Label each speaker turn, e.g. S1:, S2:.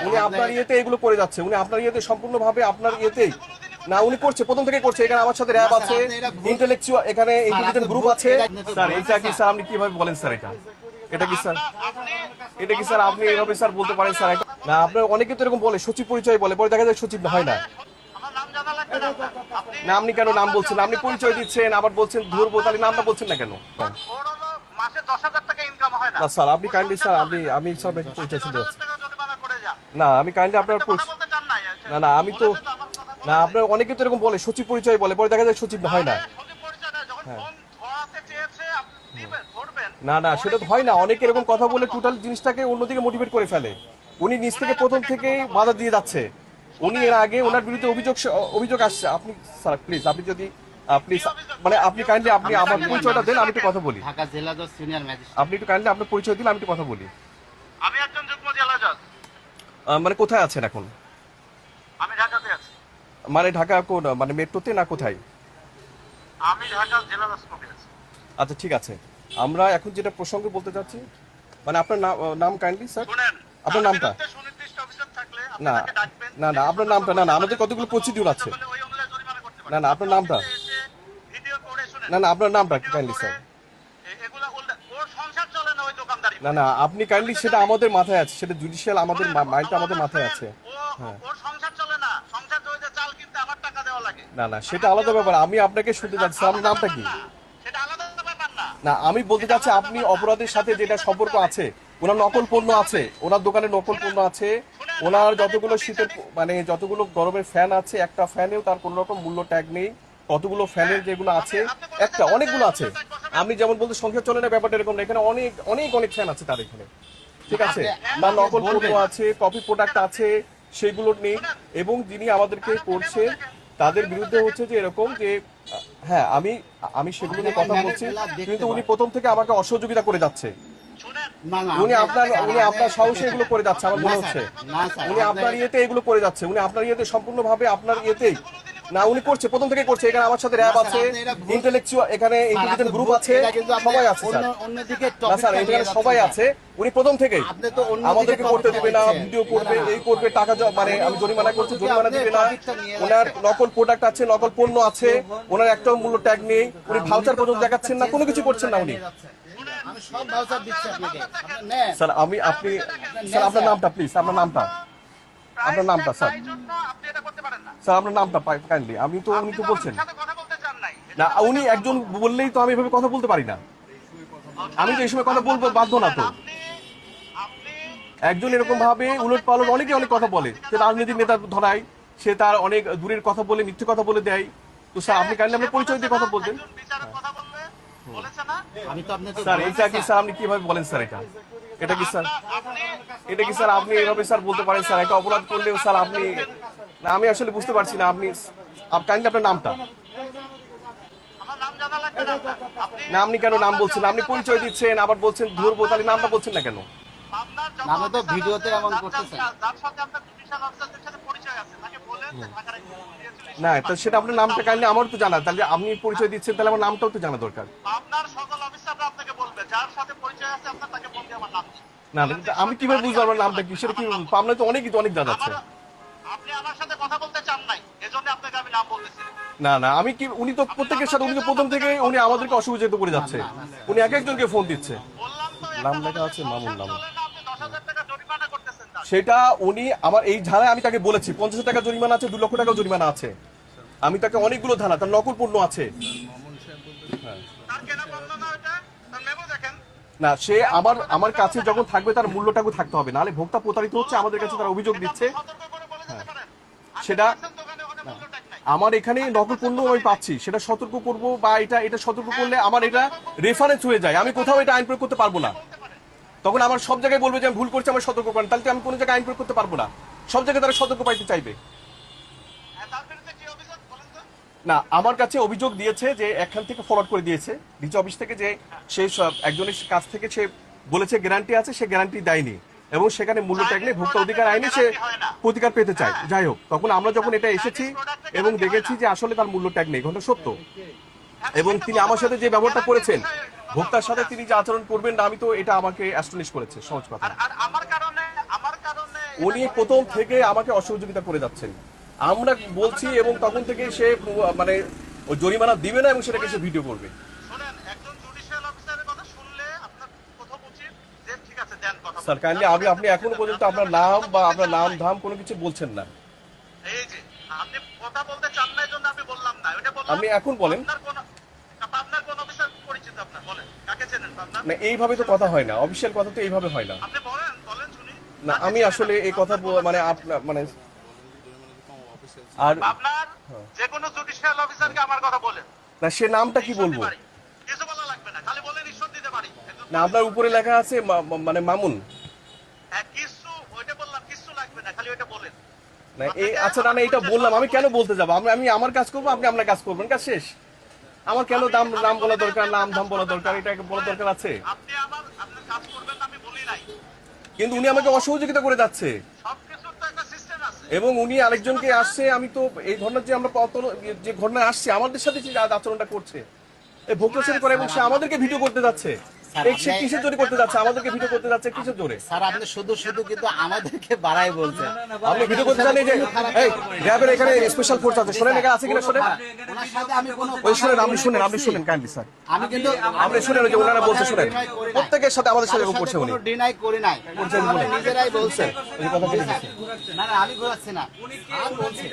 S1: উনি আপনার ইয়েতে এগুলো করে যাচ্ছে, উনি আপনার ইয়েতে সম্পূর্ণভাবে আপনার ইয়েতেই না, উনি করছে প্রথম থেকে করছে। এখানে আমার সাথে র্যাব আছে, ইন্টেলেকচুয়াল, এখানে ইন্টেলিজেন্ট গ্রুপ আছে। স্যার এটা কি স্যার আপনি কিভাবে বলেন স্যার? এটা কি স্যার, এটা কি স্যার আপনি এভাবে স্যার বলতে পারেন স্যার? না, আপনার অনেকে তো এরকম বলে, সচিব পরিচয় বলে, পরে দেখা যায় সচিব হয় না। না, আপনি কেন নাম বলছেন? আপনি পরিচয় দিচ্ছেন আবার বলছেন ধরবো, তাহলে নামটা বলছেন না কেন? না স্যার, আপনি কাইন্ডলি স্যার, আমি স্যার পরিচয় শুনতে পাচ্ছি না, আমি কাইন্ডলি আপনার না না আমি তো না, আপনার অনেকে তো এরকম বলে, সচিব পরিচয় বলে, পরে দেখা যায় সচিব হয় না। হ্যাঁ, না না সেটা তো হয় না, অনেকে এরকম কথা বলে টোটাল জিনিসটাকে অন্যদিকে মোটিভেট করে ফেলে। উনি নিজ থেকে প্রথম থেকেই বাধা দিয়ে যাচ্ছে। উনি এর আগে ওনার বিরুদ্ধে অভিযোগ আসছে। আপনি স্যার প্লিজ, আপনি যদি প্লিজ মানে আপনি কাইন্ডলি আপনি আমার পরিচয়টা দেন, আমি একটু কথা বলি।
S2: ঢাকা জেলা জজ সিনিয়র ম্যাজিস্ট্রেট।
S1: আপনি একটু কাইন্ডলি আপনার পরিচয় দিলে আমি একটু কথা বলি।
S3: আমি একজন যুগ্ম জেলা জজ।
S1: মানে কোথায় আছেন এখন?
S3: আমি ঢাকাতে আছি।
S1: মানে ঢাকা কোন, মানে মেট্রোতে না কোথায়?
S3: আমি ঢাকা জেলা জজ কোর্টে আছি।
S1: আচ্ছা ঠিক আছে, আমরা এখন যেটা প্রসঙ্গে বলতে চাচ্ছি, মানে আপনার নাম কাইন্ডলি স্যার,
S3: শুনেন,
S1: আপনার নামটা।
S3: সুনির্দিষ্ট অভিযোগ থাকলে আপনি
S1: না
S3: তাকে ডাকবেন।
S1: না না আপনার নামটা, না না আমাদের কতগুলো প্রসিডিউর আছে।
S3: ওই অনুযায়ী জরিমানা করতে পারেন।
S1: না না আপনার নামটা,
S3: ভিডিও করে শুনেন।
S1: না না আপনার নামটা কাইন্ডলি স্যার।
S3: এগুলা ওর সংসার চলে না ওই দোকানদারি।
S1: না না আপনি কাইন্ডলি, সেটা আমাদের মাথায় আছে, সেটা জুডিশিয়াল, আমাদের মাইন্ডটা আমাদের মাথায় আছে। হ্যাঁ,
S3: ওর সংসার চলে না। সংসার চলতে চাল কিনতে আমার টাকা দেওয়া লাগে।
S1: না না সেটা আলাদা ব্যাপার, আমি আপনাকে শুনতে চাচ্ছি আপনার নামটা কি।
S3: সেটা আলাদা ব্যাপার না।
S1: না আমি বলতে চাচ্ছি আপনি অপরাধের সাথে যেটা সম্পর্ক আছে, ওনার নকল পণ্য আছে, ওনার দোকানে নকল পণ্য আছে, ওনার যতগুলো শীতের মানে যতগুলো গরমের ফ্যান আছে, একটা ফ্যানেও তার কোনো রকম মূল্য ট্যাগ নেই। কতগুলো ফ্যানের যেগুলো আছে, একটা অনেকগুলো আছে। আমি যেমন বলতে সংখ্যা চলে না, ব্যাপারটা এরকম না, এখানে অনেক অনেক অনেক ফ্যান আছে তার এখানে, ঠিক আছে, বা নকল পণ্য আছে, কপি প্রোডাক্ট আছে, সেগুলো নেই। এবং যিনি আমাদেরকে করছে তাদের বিরুদ্ধে হচ্ছে যে এরকম যে হ্যাঁ, আমি আমি সেগুলো নিয়ে কথা বলছি, কিন্তু উনি প্রথম থেকে আমাকে অসহযোগিতা করে যাচ্ছে। উনি আপনার সাহসে এগুলো করে যাচ্ছে আমার মনে হচ্ছে। উনি আপনার ইয়েতে এগুলো করে যাচ্ছে, উনি আপনার ইয়েতে সম্পূর্ণভাবে আপনার ইয়েতেই না, উনি করছে প্রথম থেকে করছে। এখানে আমার সাথে র্যাব আছে, ইন্টেলেকচুয়াল, এখানে ইন্টেলিজেন্ট গ্রুপ আছে, সবাই আছে স্যার। না স্যার এখানে সবাই আছে, উনি প্রথম থেকেই আমাদেরকে করতে দিবে না, ভিডিও করবে, এই করবে, টাকা মানে আমি জরিমানা করছি, জরিমানা দিবে না। ওনার নকল প্রোডাক্ট আছে, নকল পণ্য আছে, ওনার একটাও মূল্য ট্যাগ নেই, উনি ভাউচার পর্যন্ত দেখাচ্ছেন না, কোনো কিছু করছেন না উনি।
S2: আমি সব ভাউচার দিচ্ছি আপনাকে।
S1: স্যার আপনি স্যার আপনার নামটা প্লিজ, আপনার নামটা, আপনার নামটা স্যার।
S3: আপনি এটা করতে পারেন না।
S1: স্যার আপনার নামটা কাইন্ডলি, আমি তো উনি তো বলছেন
S3: সাথে কথা বলতে চান নাই।
S1: না, উনি একজন বললেই তো আমি এভাবে কথা বলতে পারি না, আমি তো এই সময় কথা বলবো বাধ্য না তো।
S3: আপনি
S1: একজন এরকম ভাবে উলট পালট অনেকে অনেক কথা বলে, সে রাজনীতির নেতা ধরায়, সে তার অনেক দূরের কথা বলে, মিথ্যে কথা বলে দেয়। তো স্যার আপনি কাইন্ডলি আপনার পরিচয় দিয়ে কথা বলতেন।
S3: একজন বিচারক কথা বললে বলেছে না।
S2: আমি তো আপনাকে
S1: স্যার এটা কি স্যার আপনি কিভাবে বলেন স্যার? এটা কি স্যার,
S3: আপনি
S1: এটা কি স্যার আপনি এভাবে স্যার বলতে পারেন স্যার? একটা অপরাধ করলেও স্যার আপনি, না আমি আসলে বুঝতে পারছি না, আপনি কাইন্ডলি আপনার নামটা।
S3: আমার নাম জানা লাগবে না। আপনি
S1: না আপনি কেন নাম বলছেন? আপনি পরিচয় দিচ্ছেন আবার বলছেন ধরবো, তাহলে নামটা বলছেন না কেন?
S3: আপনার যত
S2: নামে তো
S3: অফিসার
S2: ভিডিওতে
S3: আছে,
S2: এমন করতেছেন।
S3: যার সাথে আপনার জুডিশিয়াল অফিসারদের সাথে পরিচয় আছে, তাকে বলেন যে ঢাকার একজন দিয়েছিল।
S1: না তো সেটা আপনার নামটা কাইন্ডলি আমার তো জানা, তাহলে আপনি পরিচয় দিচ্ছেন, তাহলে আমার নামটাও তো জানা দরকার।
S3: আপনার সকল অফিসাররা আপনাকে বলবে, যার সাথে পরিচয় আছে আপনার, তাকে বলতে আমার নাম কি।
S1: না না, আমি কিভাবে বুঝবো আমার নামটা কি? সেটা কি আপনার তো অনেক অনেক জানা আছে।
S3: আপনি আমার সাথে কথা বলতে চান নাই, এজন্য আপনাকে আমি নাম বলতেছি।
S1: না না আমি কি, উনি তো প্রত্যেকের সাথে, উনি তো প্রথম থেকে উনি আমাদেরকে অসুবিধা করে যাচ্ছে, উনি এক একজনকে ফোন দিচ্ছে।
S3: বললাম তো
S1: নাম লেখা আছে, মামুন নাম।
S3: চলে না, আপনি 10,000 টাকা জরিমানা করতেছেন তার।
S1: সেটা উনি আমার এই ধারায়, আমি তাকে বলেছি 50 টাকা জরিমানা আছে, 2 লক্ষ টাকা জরিমানা আছে। আমি তাকে অনেকগুলো ধারা, তার নকল পণ্য আছে।
S3: তার কেনা পণ্য না ওটা, তার মেমো দেখেন।
S1: না সে আমার কাছে যখন থাকবে তার মূল্যটাও থাকতে হবে, নাহলে ভোক্তা প্রতারিত হচ্ছে, আমাদের কাছে তারা অভিযোগ দিচ্ছে।
S3: সতর্ক করে বলে যেতে পারেন।
S1: সেটা
S3: দোকানে ওখানে মূল্য ট্যাগ নাই।
S1: আমার এখানে নকল পণ্য আমি পাচ্ছি, সেটা সতর্ক করব, বা এটা সতর্ক করলে আমার এটা রেফারেন্স হয়ে যায়, আমি কোথাও এটা আইন প্রয়োগ করতে পারবো না। তখন আমার সব জায়গায় বলবে যে আমি ভুল করছি, আমার সতর্ক করেন, তাহলে তো আমি কোনো জায়গায় আইন প্রয়োগ করতে পারবো না। সব জায়গায় তারা সতর্ক পাইতে চাইবে।
S3: তার বিরুদ্ধে কি অভিযোগ বলেন তো?
S1: না আমার কাছে অভিযোগ দিয়েছে যে এখান থেকে ফরওয়ার্ড করে দিয়েছে ডিজি অফিস থেকে, যে সে একজনের কাছ থেকে সে বলেছে গ্যারান্টি আছে, সে গ্যারান্টি দেয়নি, এবং সেখানে মূল্য ট্যাগ নেই, ভোক্তা অধিকার আইনে সে প্রতিকার পেতে চায়। যাই হোক, তখন আমরা যখন এটা এসেছি এবং দেখেছি যে আসলে তার মূল্য ট্যাগ নেই, ঘটনা সত্য, এবং তিনি আমার সাথে যে ব্যবহারটা করেছেন, ভোক্তার সাথে তিনি যে আচরণ করবেন না, আমি তো এটা আমাকে অ্যাস্টনিশ করেছে, সহজ কথা।
S3: আর আমার কারণে
S1: উনি প্রথম থেকে আমাকে অসহযোগিতা করে যাচ্ছেন। আমরা বলছি এবং তখন থেকে সে মানে ওই জরিমানা দিবে না এবং সেটাকে সে ভিডিও করবে।
S3: শুনেন, একজন জুডিশিয়াল অফিসারের কথা শুনলে আপনার প্রথম উচিত যে ঠিক আছে দেন কথা
S1: স্যার কাইন্ডলি আপনি এখনো পর্যন্ত আপনার নাম বা আপনার নাম ধাম কোনো কিছু বলছেন না।
S3: এই যে আপনি কথা বলতে চান না এই জন্য আমি বললাম না, ওটা বললাম।
S1: আপনি এখন বলেন।
S3: আপনার কোন অফিসার পরিচিত আপনার বলেন, কাকে চেনেন আপনার?
S1: না এইভাবে তো কথা হয় না, অফিসিয়াল কথা তো এইভাবে হয় না।
S3: আপনি বলেন শুনি।
S1: না আমি আসলে এই কথা মানে আপনার মানে আর
S3: আপনার যে কোনো জুডিশিয়াল অফিসারকে আমার কথা বলেন।
S1: না সে নামটা কি বলবো?
S3: কিছু বলা লাগবে না, খালি বলেন ঈশ্বর দিতে পারি।
S1: না আপনার উপরে লেখা আছে মানে মামুন।
S3: হ্যাঁ কিছু ওইটা বললাম, কিছু লাগবে না, খালি ওইটা বলেন।
S1: না এই আচ্ছা না এটা বললাম, আমি কেন বলতে যাবো? আমি আমার কাজ করবো, আপনি আপনার কাজ করবেন, কাজ শেষ। আমার কেন নাম বলা দরকার, নাম ধাম বলা দরকার, এটা বলা দরকার আছে?
S3: আপনি আপনার কাজ করবেন না আমি বলি নাই,
S1: কিন্তু উনি আমাকে অসহযোগিতা করে যাচ্ছে
S3: সবকিছুর তো একটা সিস্টেম আছে।
S1: এবং উনি আরেকজনকে আসছে। আমি তো এই ধরনের যে আমরা যে ঘটনা আসছে আমাদের সাথে যে আচরণটা করছে, এই ভোক্তা করে এবং সে আমাদেরকে ভিডিও করতে যাচ্ছে। এই সে কিসের জোরে করতে যাচ্ছে? আমাদেরকে ভিডিও করতে যাচ্ছে কিসের জোরে?
S2: স্যার আপনি শুধু কিন্তু আমাদেরকে বাড়াই বলছেন।
S1: আপনি ভিডিও করতে জানেন যে এই র্যাবের এখানে স্পেশাল ফোর্স আছে, শোনেন এখানে আছে কিনা শোনেন।
S2: ওনার সাথে আমি কোনো
S1: ওই শুনেন, আপনি শুনেন কাইন্ডলি স্যার,
S2: আমি কিন্তু
S1: আপনি শুনেন ওই যে ওনারা বলছে, শুনেন প্রত্যেকের সাথে আমাদের সাথে এরকম করছে উনি।
S2: কোনো ডিনাই করি নাই,
S1: করছেন বলে
S2: নিজেরাই বলছেন।
S1: এই কথা বলে দিচ্ছে।
S2: না না আমি ঘোরাচ্ছি না, আর বলছি